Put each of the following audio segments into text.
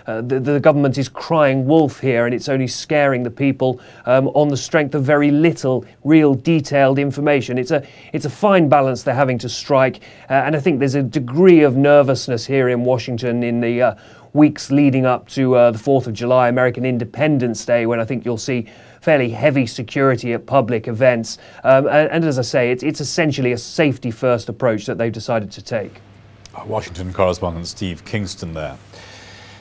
the government is crying wolf here, and it's only scaring the people on the strength of very little real detailed information. It's a fine balance they're having to strike, and I think there's a degree of nervousness here in Washington in the weeks leading up to the 4th of July, American Independence Day, when I think you'll see fairly heavy security at public events. And as I say, it's essentially a safety-first approach that they've decided to take. Our Washington correspondent Steve Kingston there.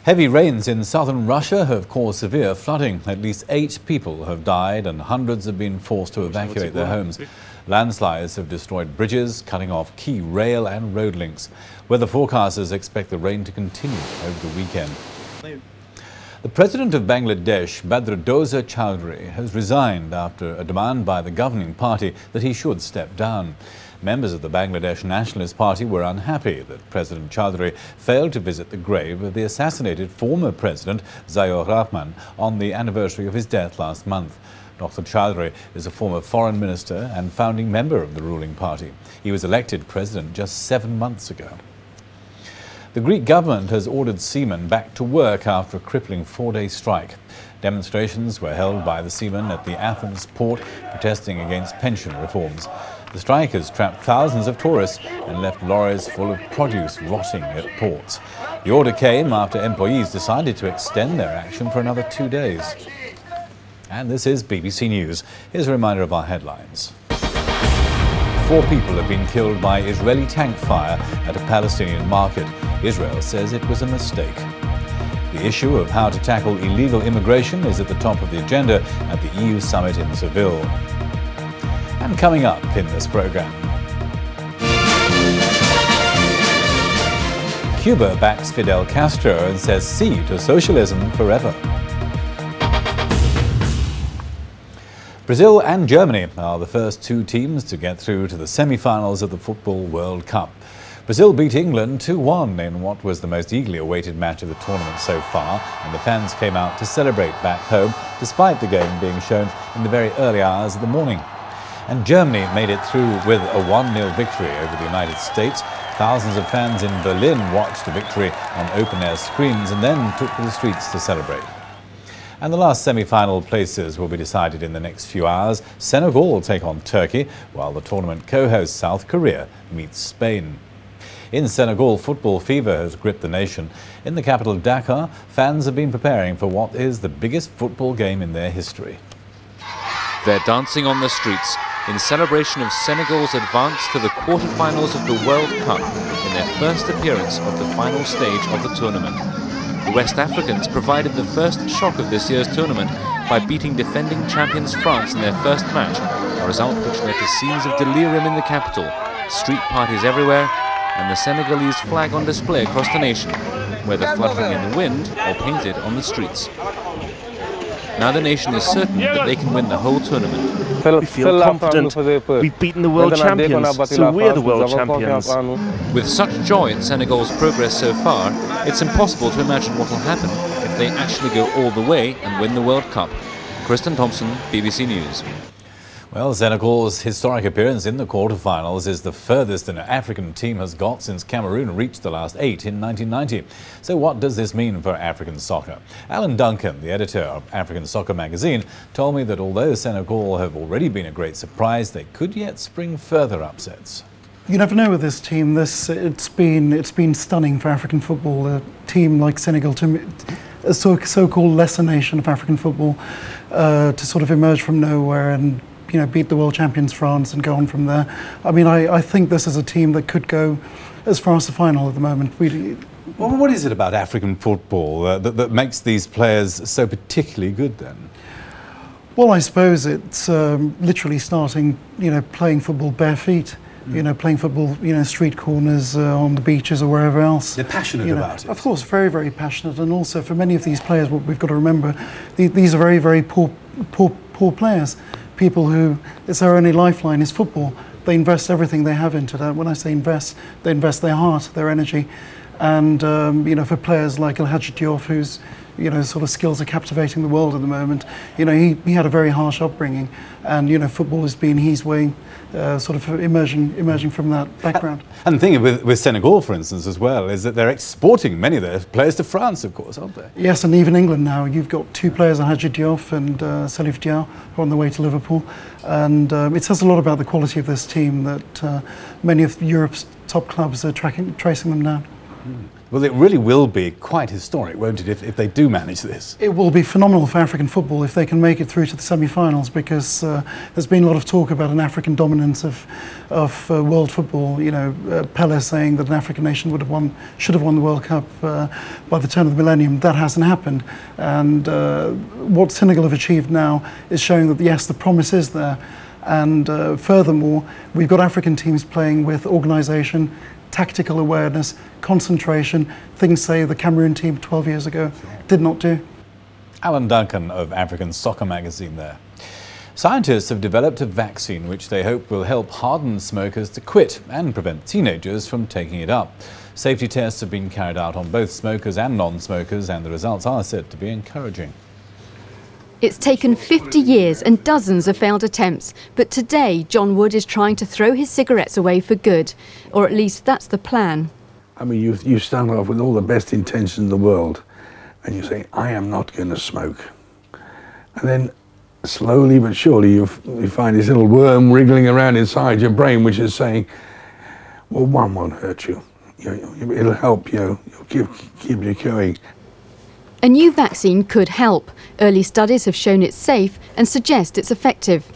Heavy rains in southern Russia have caused severe flooding. At least 8 people have died and hundreds have been forced to evacuate their homes. Landslides have destroyed bridges, cutting off key rail and road links. Weather forecasters expect the rain to continue over the weekend. The president of Bangladesh, Badruddin Chowdhury, has resigned after a demand by the governing party that he should step down. Members of the Bangladesh Nationalist Party were unhappy that President Chowdhury failed to visit the grave of the assassinated former president Ziaur Rahman on the anniversary of his death last month. Dr. Chowdhury is a former foreign minister and founding member of the ruling party. He was elected president just 7 months ago. The Greek government has ordered seamen back to work after a crippling 4-day strike. Demonstrations were held by the seamen at the Athens port protesting against pension reforms. The strike has trapped thousands of tourists and left lorries full of produce rotting at ports. The order came after employees decided to extend their action for another 2 days. And this is BBC News. Here's a reminder of our headlines. 4 people have been killed by Israeli tank fire at a Palestinian market. Israel says it was a mistake. The issue of how to tackle illegal immigration is at the top of the agenda at the EU summit in Seville. And coming up in this programme, Cuba backs Fidel Castro and says see to socialism forever. Brazil and Germany are the first 2 teams to get through to the semi-finals of the Football World Cup. Brazil beat England 2-1 in what was the most eagerly awaited match of the tournament so far, and the fans came out to celebrate back home despite the game being shown in the very early hours of the morning. And Germany made it through with a 1-0 victory over the United States. Thousands of fans in Berlin watched the victory on open-air screens and then took to the streets to celebrate. And the last semi-final places will be decided in the next few hours. Senegal will take on Turkey, while the tournament co-host South Korea meets Spain. In Senegal, football fever has gripped the nation. In the capital Dakar, fans have been preparing for what is the biggest football game in their history. They're dancing on the streets in celebration of Senegal's advance to the quarter-finals of the World Cup in their first appearance of the final stage of the tournament. The West Africans provided the first shock of this year's tournament by beating defending champions France in their first match, a result which led to scenes of delirium in the capital, street parties everywhere, and the Senegalese flag on display across the nation, whether fluttering in the wind or painted on the streets. Now the nation is certain that they can win the whole tournament. We feel confident. We've beaten the world champions, so we're the world champions. With such joy in Senegal's progress so far, it's impossible to imagine what will happen if they actually go all the way and win the World Cup. Kristen Thompson, BBC News. Well, Senegal's historic appearance in the quarterfinals is the furthest an African team has got since Cameroon reached the last 8 in 1990. So what does this mean for African soccer? Alan Duncan, the editor of African Soccer magazine, told me that although Senegal have already been a great surprise, they could yet spring further upsets. You never know with this team. It's been stunning for African football. A team like Senegal, a so-called lesser nation of African football, to sort of emerge from nowhere and beat the world champions France and go on from there. I mean, I think this is a team that could go as far as the final at the moment. Well, what is it about African football that makes these players so particularly good then? Well, I suppose it's literally starting, playing football bare feet. Playing football, street corners, on the beaches or wherever else. They're passionate about it. Of course, very, very passionate. And also for many of these players, what we've got to remember, these are very, very poor players. People who, it's their only lifeline is football. They invest everything they have into that. When I say invest, they invest their heart, their energy. And, for players like El Hadji Diouf, who's sort of skills are captivating the world at the moment. He had a very harsh upbringing, and football has been his way, sort of emerging from that background. And the thing with Senegal, for instance, as well, is that they're exporting many of their players to France, of course, aren't they? Yes, and even England now. You've got two players, Hadji Diouf and Salif Diao, who are on the way to Liverpool, and it says a lot about the quality of this team that many of Europe's top clubs are tracing them down. Well, it really will be quite historic, won't it, if they do manage this? It will be phenomenal for African football if they can make it through to the semi-finals, because there's been a lot of talk about an African dominance of world football. Pele saying that an African nation should have won the World Cup by the turn of the millennium. That hasn't happened, and what Senegal have achieved now is showing that yes, the promise is there, and furthermore, we've got African teams playing with organisation, tactical awareness, concentration, things, say, the Cameroon team 12 years ago did not do. Alan Duncan of African Soccer magazine there. Scientists have developed a vaccine which they hope will help hardened smokers to quit and prevent teenagers from taking it up. Safety tests have been carried out on both smokers and non-smokers, and the results are said to be encouraging. It's taken 50 years and dozens of failed attempts, but today John Wood is trying to throw his cigarettes away for good, or at least that's the plan. I mean, you start off with all the best intentions in the world, and you say, I am not going to smoke. And then slowly but surely you find this little worm wriggling around inside your brain which is saying, well, one won't hurt you. It'll help you, it'll keep you going. A new vaccine could help. Early studies have shown it's safe and suggest it's effective.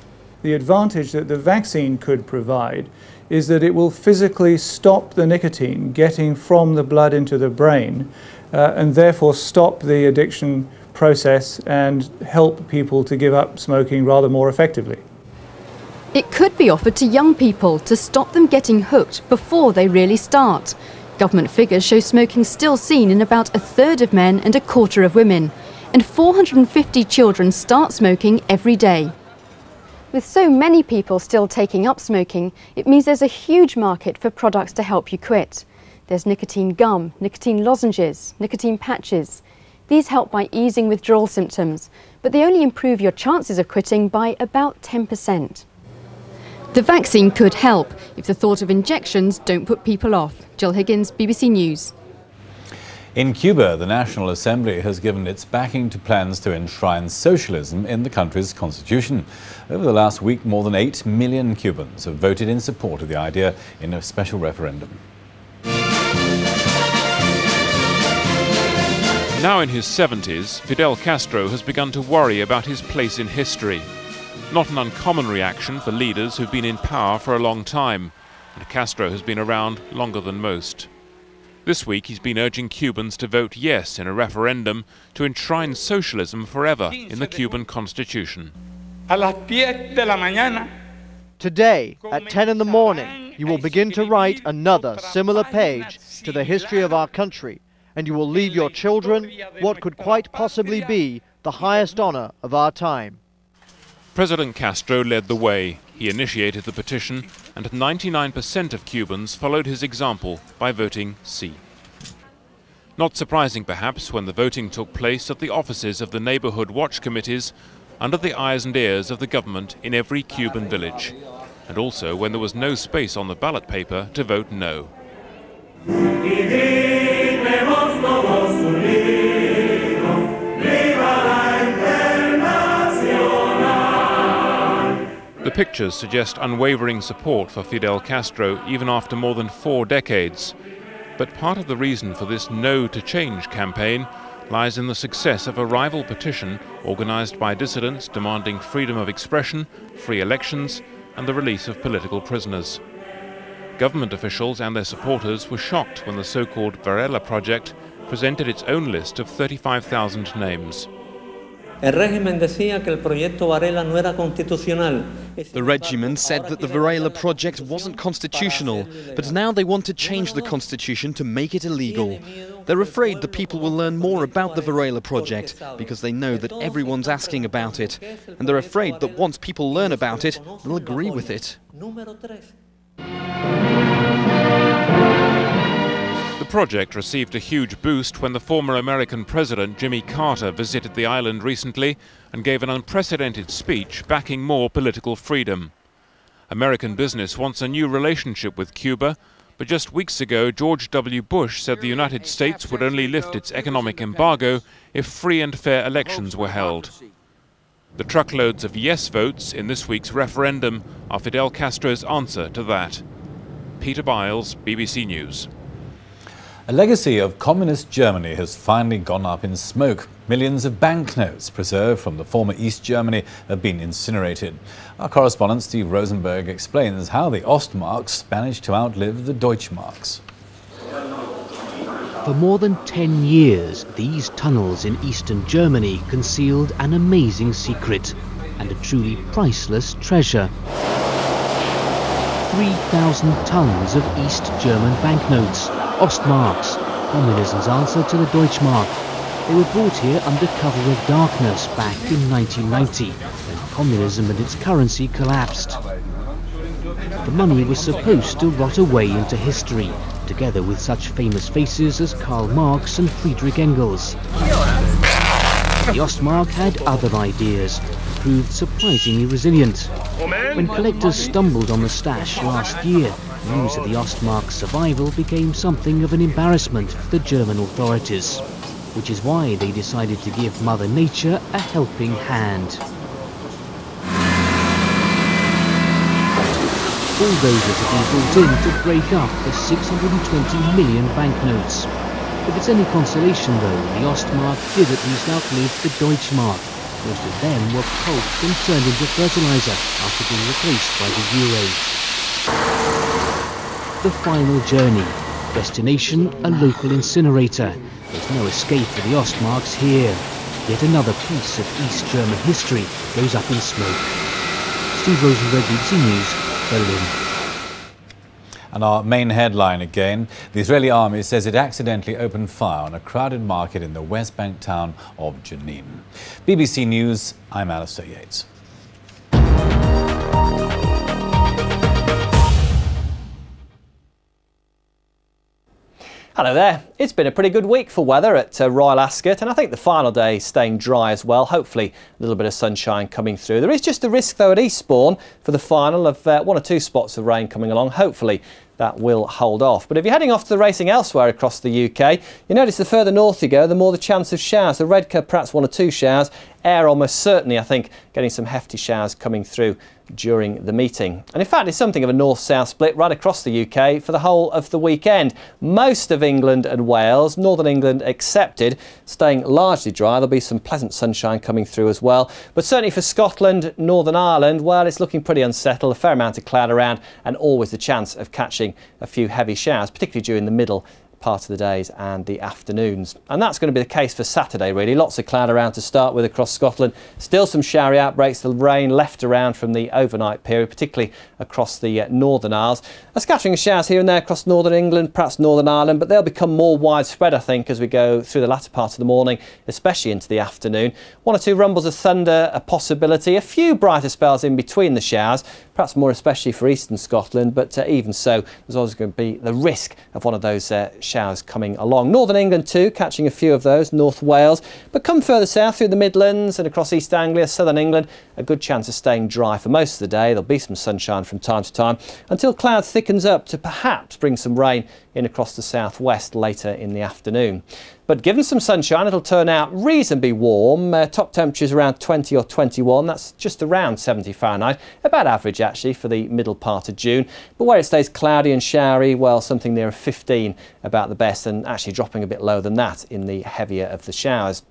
The advantage that the vaccine could provide is that it will physically stop the nicotine getting from the blood into the brain and therefore stop the addiction process and help people to give up smoking rather more effectively. It could be offered to young people to stop them getting hooked before they really start. Government figures show smoking still seen in about a third of men and a quarter of women, and 450 children start smoking every day. With so many people still taking up smoking, it means there's a huge market for products to help you quit. There's nicotine gum, nicotine lozenges, nicotine patches. These help by easing withdrawal symptoms, but they only improve your chances of quitting by about 10%. The vaccine could help if the thought of injections don't put people off. Jill Higgins, BBC News. In Cuba, the National Assembly has given its backing to plans to enshrine socialism in the country's constitution. Over the last week, more than 8 million Cubans have voted in support of the idea in a special referendum. Now in his 70s, Fidel Castro has begun to worry about his place in history. Not an uncommon reaction for leaders who've been in power for a long time, and Castro has been around longer than most. This week he's been urging Cubans to vote yes in a referendum to enshrine socialism forever in the Cuban constitution. Today, at 10 in the morning, you will begin to write another similar page to the history of our country, and you will leave your children what could quite possibly be the highest honor of our time. President Castro led the way. He initiated the petition, and 99% of Cubans followed his example by voting sí. Not surprising, perhaps, when the voting took place at the offices of the neighborhood watch committees, under the eyes and ears of the government in every Cuban village, and also when there was no space on the ballot paper to vote no. The pictures suggest unwavering support for Fidel Castro even after more than 4 decades. But part of the reason for this No to Change campaign lies in the success of a rival petition organised by dissidents demanding freedom of expression, free elections and the release of political prisoners. Government officials and their supporters were shocked when the so-called Varela Project presented its own list of 35,000 names. The regime said that the Varela Project wasn't constitutional, but now they want to change the constitution to make it illegal. They're afraid the people will learn more about the Varela Project because they know that everyone's asking about it, and they're afraid that once people learn about it, they'll agree with it. The project received a huge boost when the former American President Jimmy Carter visited the island recently and gave an unprecedented speech backing more political freedom. American business wants a new relationship with Cuba, but just weeks ago George W. Bush said the United States would only lift its economic embargo if free and fair elections were held. The truckloads of yes votes in this week's referendum are Fidel Castro's answer to that. Peter Biles, BBC News. A legacy of communist Germany has finally gone up in smoke. Millions of banknotes preserved from the former East Germany have been incinerated. Our correspondent Steve Rosenberg explains how the Ostmarks managed to outlive the Deutschmarks. For more than 10 years, these tunnels in eastern Germany concealed an amazing secret and a truly priceless treasure. 3,000 tons of East German banknotes, Ostmarks, communism's answer to the Deutschmark. They were brought here under cover of darkness back in 1990, when communism and its currency collapsed. The money was supposed to rot away into history, together with such famous faces as Karl Marx and Friedrich Engels. The Ostmark had other ideas, proved surprisingly resilient. When collectors stumbled on the stash last year, news of the Ostmark's survival became something of an embarrassment for the German authorities, which is why they decided to give Mother Nature a helping hand. Bulldozers have been brought in to break up the 620 million banknotes. If it's any consolation though, the Ostmark did at least outlive the Deutschmark. Most of them were pulped and turned into fertilizer after being replaced by the euro. The final journey. Destination, a local incinerator. There's no escape for the Ostmarks here. Yet another piece of East German history goes up in smoke. Steve Rosenberg, BBC News, Berlin. And our main headline again, the Israeli army says it accidentally opened fire on a crowded market in the West Bank town of Jenin. BBC News, I'm Alistair Yates. Hello there. It's been a pretty good week for weather at Royal Ascot, and I think the final day staying dry as well. Hopefully a little bit of sunshine coming through. There is just a risk though at Eastbourne for the final of 1 or 2 spots of rain coming along. Hopefully that will hold off. But if you're heading off to the racing elsewhere across the UK, you notice the further north you go, the more the chance of showers. The Redcar, perhaps 1 or 2 showers. Ayr almost certainly, I think, getting some hefty showers coming through during the meeting. And in fact, it's something of a north-south split right across the UK for the whole of the weekend. Most of England and Wales, Northern England excepted, staying largely dry. There'll be some pleasant sunshine coming through as well. But certainly for Scotland, Northern Ireland, well, it's looking pretty unsettled. A fair amount of cloud around and always the chance of catching a few heavy showers, particularly during the middle part of the days and the afternoons. And that's going to be the case for Saturday really. Lots of cloud around to start with across Scotland. Still some showery outbreaks, the rain left around from the overnight period, particularly across the Northern Isles. A scattering of showers here and there across Northern England, perhaps Northern Ireland, but they'll become more widespread I think as we go through the latter part of the morning, especially into the afternoon. 1 or 2 rumbles of thunder a possibility, a few brighter spells in between the showers, perhaps more especially for eastern Scotland, but even so there's always going to be the risk of one of those showers coming along. Northern England too, catching a few of those, North Wales, but come further south through the Midlands and across East Anglia, Southern England, a good chance of staying dry for most of the day. There'll be some sunshine from time to time until cloud thickens up to perhaps bring some rain in across the southwest later in the afternoon. But given some sunshine, it'll turn out reasonably warm. Top temperatures around 20 or 21. That's just around 70 Fahrenheit. About average, actually, for the middle part of June. But where it stays cloudy and showery, well, something near 15 about the best, and actually dropping a bit lower than that in the heavier of the showers.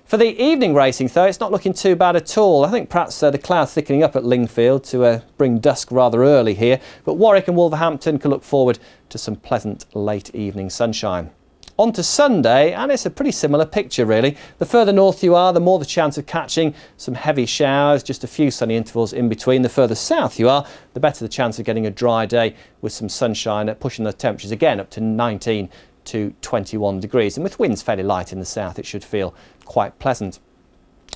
For the evening racing, though, it's not looking too bad at all. I think perhaps the clouds thickening up at Lingfield to bring dusk rather early here. But Warwick and Wolverhampton can look forward to some pleasant late evening sunshine. On to Sunday, and it's a pretty similar picture really. The further north you are, the more the chance of catching some heavy showers, just a few sunny intervals in between. The further south you are, the better the chance of getting a dry day with some sunshine, pushing the temperatures again up to 19 to 21 degrees. And with winds fairly light in the south, it should feel quite pleasant.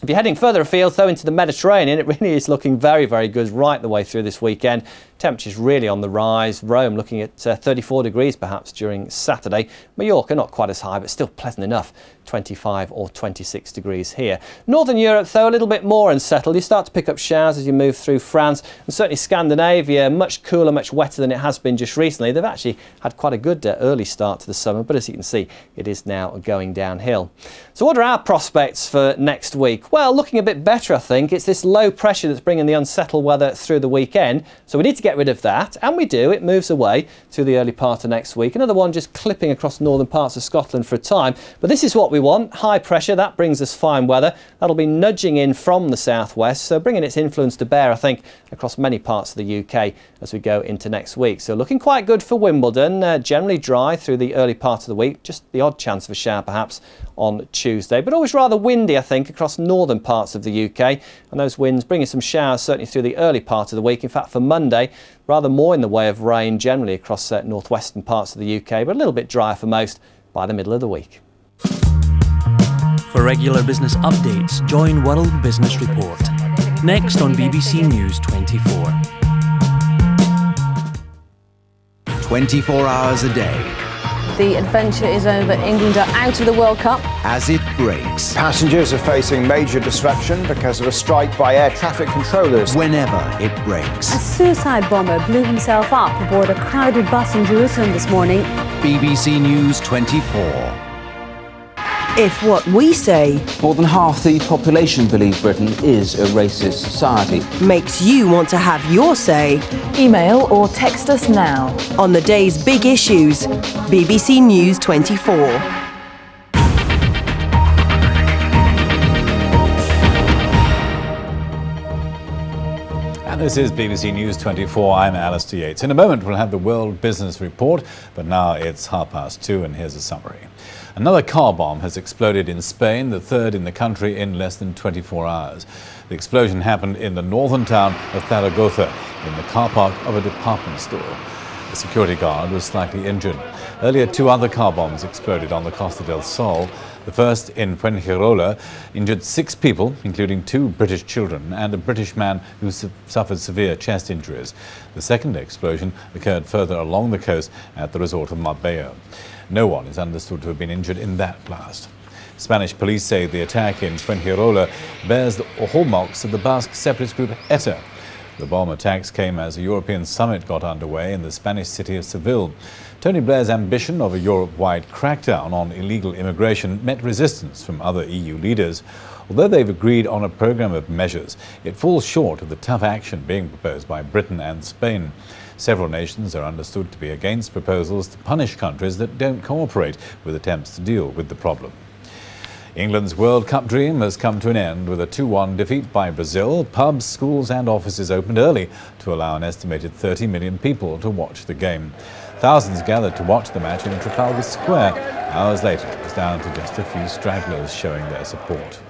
If you're heading further afield, though, into the Mediterranean, it really is looking very, very good right the way through this weekend. Temperatures really on the rise. Rome looking at 34 degrees perhaps during Saturday. Mallorca not quite as high, but still pleasant enough. 25 or 26 degrees here. Northern Europe, though, a little bit more unsettled. You start to pick up showers as you move through France, and certainly Scandinavia, much cooler, much wetter than it has been just recently. They've actually had quite a good early start to the summer, but as you can see, it is now going downhill. So what are our prospects for next week? Well, looking a bit better, I think. It's this low pressure that's bringing the unsettled weather through the weekend, so we need to get rid of that, and we do. It moves away to the early part of next week. Another one just clipping across northern parts of Scotland for a time, but this is what we want. High pressure, that brings us fine weather. That'll be nudging in from the southwest, so bringing its influence to bear, I think, across many parts of the UK as we go into next week. So looking quite good for Wimbledon, generally dry through the early part of the week, just the odd chance of a shower perhaps on Tuesday, but always rather windy, I think, across northern parts of the UK, and those winds bringing some showers certainly through the early part of the week. In fact, for Monday, rather more in the way of rain generally across northwestern parts of the UK, but a little bit drier for most by the middle of the week. For regular business updates, join World Business Report. Next on BBC News 24. 24 hours a day. The adventure is over. England are out of the World Cup. As it breaks. Passengers are facing major disruption because of a strike by air traffic controllers. Whenever it breaks. A suicide bomber blew himself up aboard a crowded bus in Jerusalem this morning. BBC News 24. If what we say, more than half the population believe Britain is a racist society, makes you want to have your say, email or text us now. On the day's big issues, BBC News 24. And this is BBC News 24. I'm Alistair Yates. In a moment, we'll have the World Business Report, but now it's 2:30, and here's a summary. Another car bomb has exploded in Spain, the third in the country in less than 24 hours. The explosion happened in the northern town of Zaragoza, in the car park of a department store. A security guard was slightly injured. Earlier, 2 other car bombs exploded on the Costa del Sol. The first in Fuengirola injured 6 people, including 2 British children and a British man who suffered severe chest injuries. The second explosion occurred further along the coast at the resort of Marbella. No one is understood to have been injured in that blast. Spanish police say the attack in Fuengirola bears the hallmarks of the Basque separatist group ETA. The bomb attacks came as a European summit got underway in the Spanish city of Seville. Tony Blair's ambition of a Europe-wide crackdown on illegal immigration met resistance from other EU leaders. Although they've agreed on a programme of measures, it falls short of the tough action being proposed by Britain and Spain. Several nations are understood to be against proposals to punish countries that don't cooperate with attempts to deal with the problem. England's World Cup dream has come to an end with a 2-1 defeat by Brazil. Pubs, schools and offices opened early to allow an estimated 30 million people to watch the game. Thousands gathered to watch the match in Trafalgar Square. Hours later, it was down to just a few stragglers showing their support.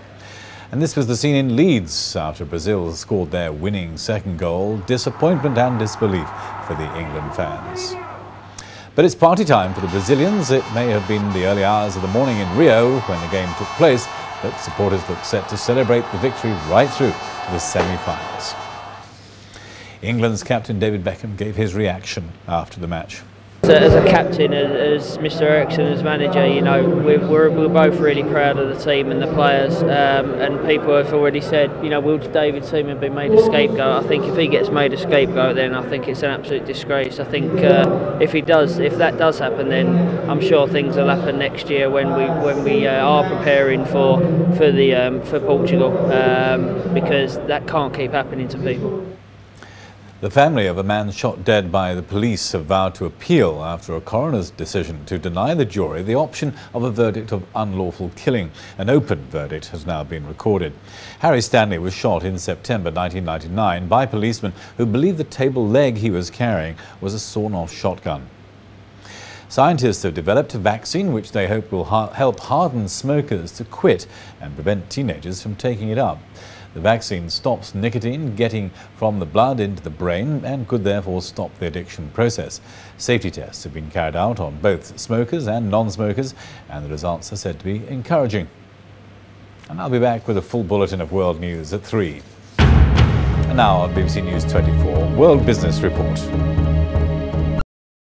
And this was the scene in Leeds after Brazil scored their winning second goal. Disappointment and disbelief for the England fans. But it's party time for the Brazilians. It may have been the early hours of the morning in Rio when the game took place, but supporters look set to celebrate the victory right through to the semi-finals. England's captain David Beckham gave his reaction after the match. As a captain, as Mr. Eriksson, as manager, you know, we're both really proud of the team and the players, and people have already said, you know, will David Seaman be made a scapegoat? I think if he gets made a scapegoat, then I think it's an absolute disgrace. I think if that does happen, then I'm sure things will happen next year when we are preparing for Portugal, because that can't keep happening to people. The family of a man shot dead by the police have vowed to appeal after a coroner's decision to deny the jury the option of a verdict of unlawful killing. An open verdict has now been recorded. Harry Stanley was shot in September 1999 by policemen who believed the table leg he was carrying was a sawn-off shotgun. Scientists have developed a vaccine which they hope will help harden smokers to quit and prevent teenagers from taking it up. The vaccine stops nicotine getting from the blood into the brain and could therefore stop the addiction process. Safety tests have been carried out on both smokers and non-smokers, and the results are said to be encouraging. And I'll be back with a full bulletin of world news at 3. And now on BBC News 24, World Business Report.